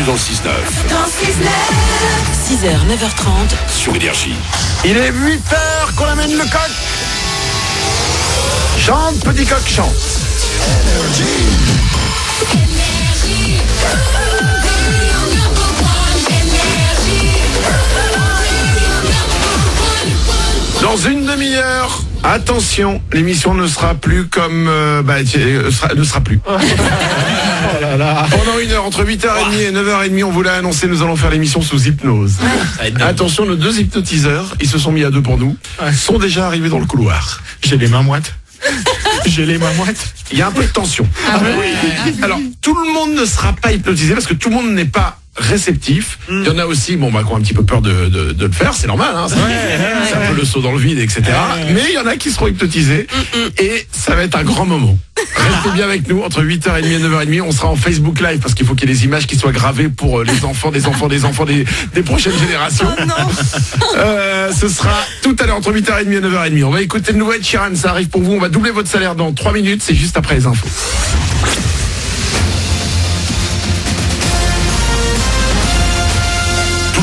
Manu dans le 6-9. 6h, 9h30 sur Énergie. Il est 8h qu'on amène le coq. Chante, petit coq, chante. Dans une demi-heure, attention, l'émission ne sera plus comme... ne sera plus. Oh là là. Pendant une heure, entre 8h30 et 9h30, on vous l'a annoncé, nous allons faire l'émission sous hypnose. Attention, nos deux hypnotiseurs, ils se sont mis à deux pour nous, sont déjà arrivés dans le couloir. J'ai les mains moites. Il y a un peu de tension. Alors, tout le monde ne sera pas hypnotisé parce que tout le monde n'est pas réceptif. Il y en a aussi, qui ont un petit peu peur de le faire, c'est normal, hein, c'est un peu le saut dans le vide, etc. Mais il y en a qui seront hypnotisés et ça va être un grand moment. Restez bien avec nous, entre 8h30 et 9h30, on sera en Facebook Live parce qu'il faut qu'il y ait des images qui soient gravées pour les enfants des prochaines générations. Ce sera tout à l'heure entre 8h30 et 9h30. On va écouter le nouveau Ed Sheeran, ça arrive pour vous, on va doubler votre salaire dans 3 minutes, c'est juste après les infos.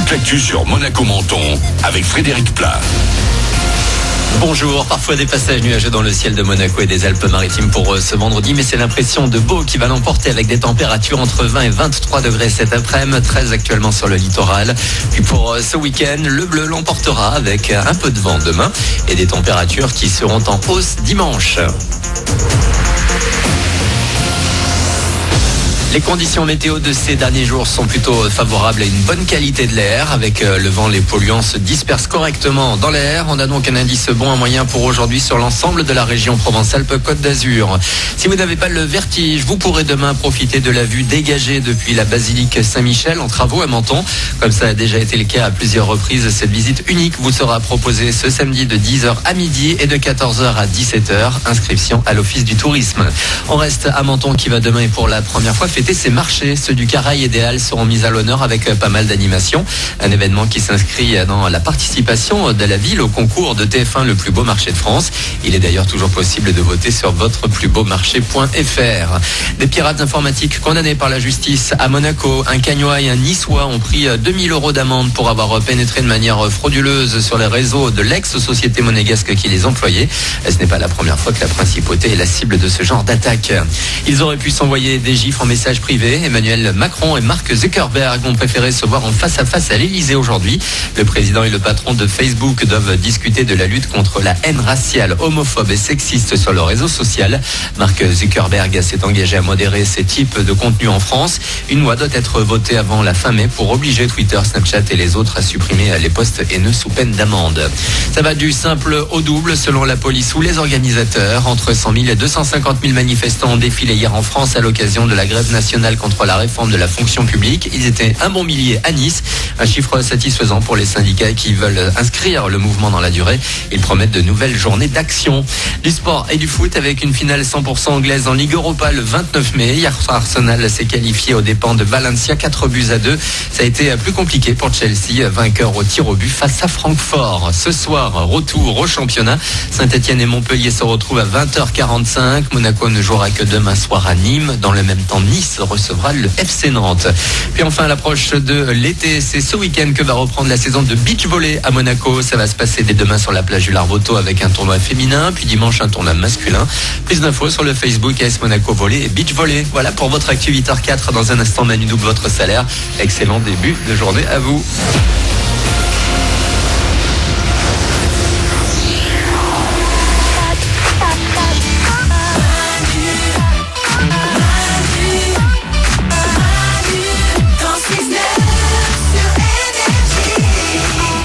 L'actu sur Monaco-Menton avec Frédéric Plat. Bonjour, parfois des passages nuageux dans le ciel de Monaco et des Alpes-Maritimes pour ce vendredi, mais c'est l'impression de beau qui va l'emporter avec des températures entre 20 et 23 degrés cet après-midi, 13 actuellement sur le littoral. Puis pour ce week-end, le bleu l'emportera avec un peu de vent demain et des températures qui seront en hausse dimanche. Les conditions météo de ces derniers jours sont plutôt favorables à une bonne qualité de l'air. Avec le vent, les polluants se dispersent correctement dans l'air. On a donc un indice bon à moyen pour aujourd'hui sur l'ensemble de la région Provence-Alpes-Côte d'Azur. Si vous n'avez pas le vertige, vous pourrez demain profiter de la vue dégagée depuis la basilique Saint-Michel en travaux à Menton. Comme ça a déjà été le cas à plusieurs reprises, cette visite unique vous sera proposée ce samedi de 10h à midi et de 14h à 17h. Inscription à l'Office du tourisme. On reste à Menton qui va demain et pour la première fois fêter ces marchés. Ceux du Caraï et des Halles seront mis à l'honneur avec pas mal d'animations. Un événement qui s'inscrit dans la participation de la ville au concours de TF1 Le plus beau marché de France. Il est d'ailleurs toujours possible de voter sur votreplusbeaumarché.fr. Des pirates informatiques condamnés par la justice à Monaco. Un Cagnois et un Niçois ont pris 2000 € d'amende pour avoir pénétré de manière frauduleuse sur les réseaux de l'ex-société monégasque qui les employait. Ce n'est pas la première fois que la principauté est la cible de ce genre d'attaque. Ils auraient pu s'envoyer des gifs en message privé. Emmanuel Macron et Mark Zuckerberg ont préféré se voir en face à face à l'Elysée aujourd'hui. Le président et le patron de Facebook doivent discuter de la lutte contre la haine raciale, homophobe et sexiste sur le réseau social. Mark Zuckerberg s'est engagé à modérer ces types de contenus en France. Une loi doit être votée avant la fin mai pour obliger Twitter, Snapchat et les autres à supprimer les posts haineux sous peine d'amende. Ça va du simple au double selon la police ou les organisateurs. Entre 100 000 et 250 000 manifestants ont défilé hier en France à l'occasion de la grève nationale contre la réforme de la fonction publique. Ils étaient un bon millier à Nice, un chiffre satisfaisant pour les syndicats qui veulent inscrire le mouvement dans la durée. Ils promettent de nouvelles journées d'action. Du sport et du foot avec une finale 100% anglaise en Ligue Europa le 29 mai. Hier soir, Arsenal s'est qualifié aux dépens de Valencia, 4-2. Ça a été plus compliqué pour Chelsea, vainqueur au tir au but face à Francfort. Ce soir, retour au championnat. Saint-Etienne et Montpellier se retrouvent à 20h45. Monaco ne jouera que demain soir à Nîmes. Dans le même temps, Nice recevra le FC Nantes. Puis enfin, à l'approche de l'été, c'est ce week-end que va reprendre la saison de beach volley à Monaco. Ça va se passer dès demain sur la plage du Larvoto avec un tournoi féminin, puis dimanche un tournoi masculin. Plus d'infos sur le Facebook AS Monaco Volley et Beach Volley. Voilà pour votre actu 8h04. Dans un instant, Manu double votre salaire. Excellent début de journée à vous.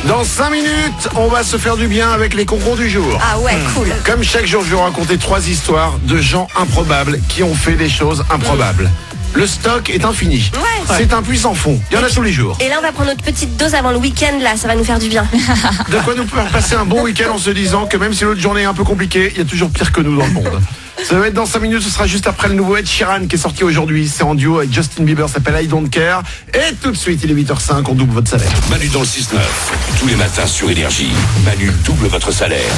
Dans 5 minutes, on va se faire du bien avec les concours du jour. Ah ouais, cool. Comme chaque jour, je vais vous raconter 3 histoires de gens improbables qui ont fait des choses improbables. Le stock est infini. Ouais. C'est un puits sans fond. Il y en a tous les jours. Et là, on va prendre notre petite dose avant le week-end, là. Ça va nous faire du bien. De quoi nous faire passer un bon week-end en se disant que même si l'autre journée est un peu compliquée, il y a toujours pire que nous dans le monde. Ça va être dans 5 minutes, ce sera juste après le nouveau Ed Sheeran qui est sorti aujourd'hui. C'est en duo avec Justin Bieber, ça s'appelle I Don't Care. Et tout de suite, il est 8h05, on double votre salaire. Manu dans le 6-9, tous les matins sur Énergie. Manu double votre salaire.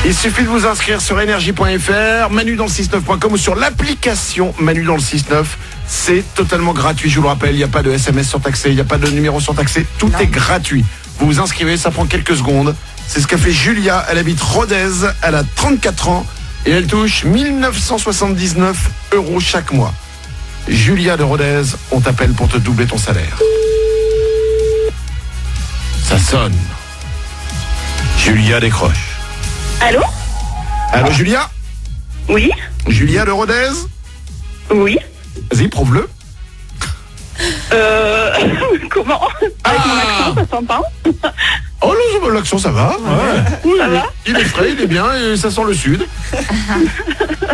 Il suffit de vous inscrire sur énergie.fr, Manu dans le 69.com ou sur l'application Manu dans le 69. C'est totalement gratuit, je vous le rappelle. Il n'y a pas de SMS surtaxé, il n'y a pas de numéro surtaxé. Tout est gratuit. Vous vous inscrivez, ça prend quelques secondes. C'est ce qu'a fait Julia. Elle habite Rodez, elle a 34 ans et elle touche 1979 € chaque mois. Julia de Rodez, on t'appelle pour te doubler ton salaire. Ça sonne. Julia décroche. Allô? Allô Julia? Oui? Julia de Rodez? Oui? Vas-y, prouve-le. Comment? Avec mon accent, ça s'entend? Oh non, l'accent ça va. Oui, Ça va? il est frais, il est bien et ça sent le sud.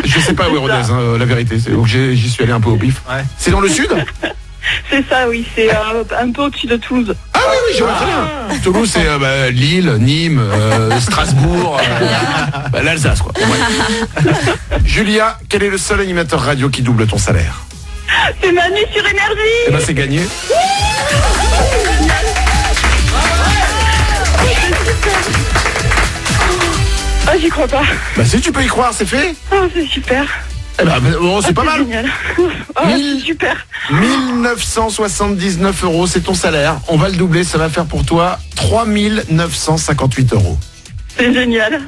Je sais pas où est Rodez, hein, la vérité. Donc j'y suis allé un peu au pif. Ouais. C'est dans le sud? C'est ça, oui, c'est un peu au-dessus de Toulouse. Ah oui, je vois très bien. Toulouse, c'est Lille, Nîmes, Strasbourg, l'Alsace, quoi. Ouais. Julia, quel est le seul animateur radio qui double ton salaire? C'est Manu sur Énergie! Eh ben, c'est gagné. Ah, j'y crois pas. Bah si tu peux y croire, c'est fait. Ah, c'est super. Eh ben, bon, c'est pas mal. Génial. Oh, c'est super. 1979 €, c'est ton salaire. On va le doubler, ça va faire pour toi 3958 €. C'est génial,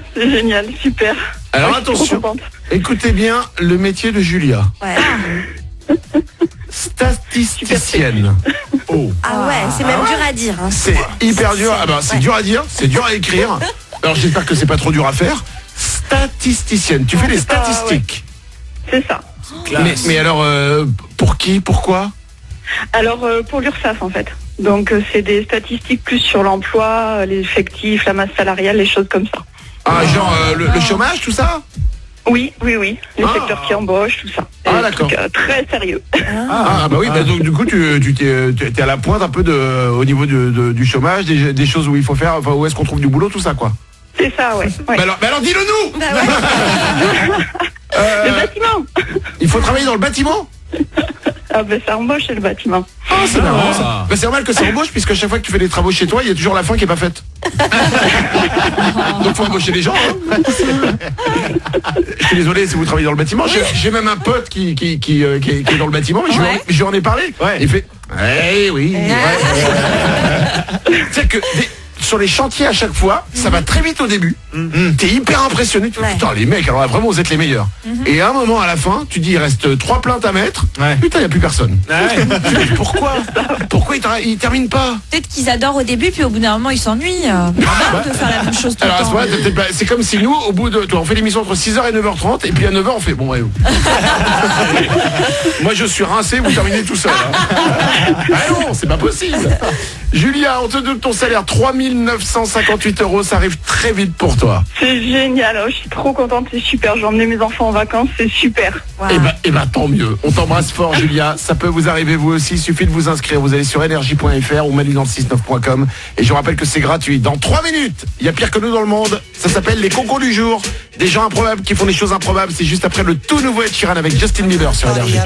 super. Alors Ouais, je suis trop attention, contente. écoutez bien le métier de Julia. Ouais. Statisticienne. Oh, Ah ouais, c'est même dur à dire. Hein. c'est hyper dur. Ah ben, c'est dur à dire, c'est dur à écrire. Alors j'espère que c'est pas trop dur à faire. Statisticienne, tu fais des statistiques. C'est ça. Mais alors, pour qui, pourquoi? Alors, pour l'URSSAF, en fait. Donc, c'est des statistiques plus sur l'emploi, les effectifs, la masse salariale, les choses comme ça. Ah, genre le chômage, tout ça? Oui. Les secteurs qui embauchent, tout ça. Ah, Des d'accord. trucs, très sérieux. Ah bah oui, bah donc du coup tu t'es à la pointe un peu au niveau du chômage, des choses où il faut faire, enfin où est-ce qu'on trouve du boulot, tout ça quoi. C'est ça, ouais. Bah alors dis-le nous. Bah ouais. Le bâtiment. Il faut travailler dans le bâtiment. Ah ben ça embauche, c'est le bâtiment. Ah c'est marrant ça. Bah c'est normal que ça embauche puisque chaque fois que tu fais des travaux chez toi, il y a toujours la fin qui est pas faite. Donc faut embaucher des gens. Hein. Je suis désolé si vous travaillez dans le bâtiment. J'ai même un pote qui est dans le bâtiment, mais je lui en ai parlé. Ouais. Il fait oui. C'est que sur les chantiers à chaque fois, ça va très vite au début. T'es hyper impressionné. Tu fais, Ouais. putain, les mecs, alors là, vraiment, vous êtes les meilleurs. Et à un moment, à la fin, tu dis, il reste 3 plaintes à mettre. Ouais. Putain, il n'y a plus personne. Tu dis, pourquoi il termine pas? Peut-être qu'ils adorent au début, puis au bout d'un moment, ils s'ennuient. On a de faire la même chose tout Alors à le ce temps. moment-là, c'est comme si nous, au bout de. On fait l'émission entre 6h et 9h30, et puis à 9h, on fait bon, ouais. Moi, je suis rincé, vous terminez tout seul. Hein. Ah non, c'est pas possible. Julia, on te donne ton salaire 3958 €, ça arrive très vite pour toi. C'est génial, oh, je suis trop contente, c'est super. J'ai emmené mes enfants en vacances, c'est super. Wow. Eh ben, tant mieux. On t'embrasse fort, Julia. Ça peut vous arriver vous aussi. Il suffit de vous inscrire. Vous allez sur energie.fr ou manudan69.com. Et je vous rappelle que c'est gratuit. Dans 3 minutes, il y a pire que nous dans le monde. Ça s'appelle les concours du jour. Des gens improbables qui font des choses improbables. C'est juste après le tout nouveau Ed Sheeran avec Justin Bieber sur Energie.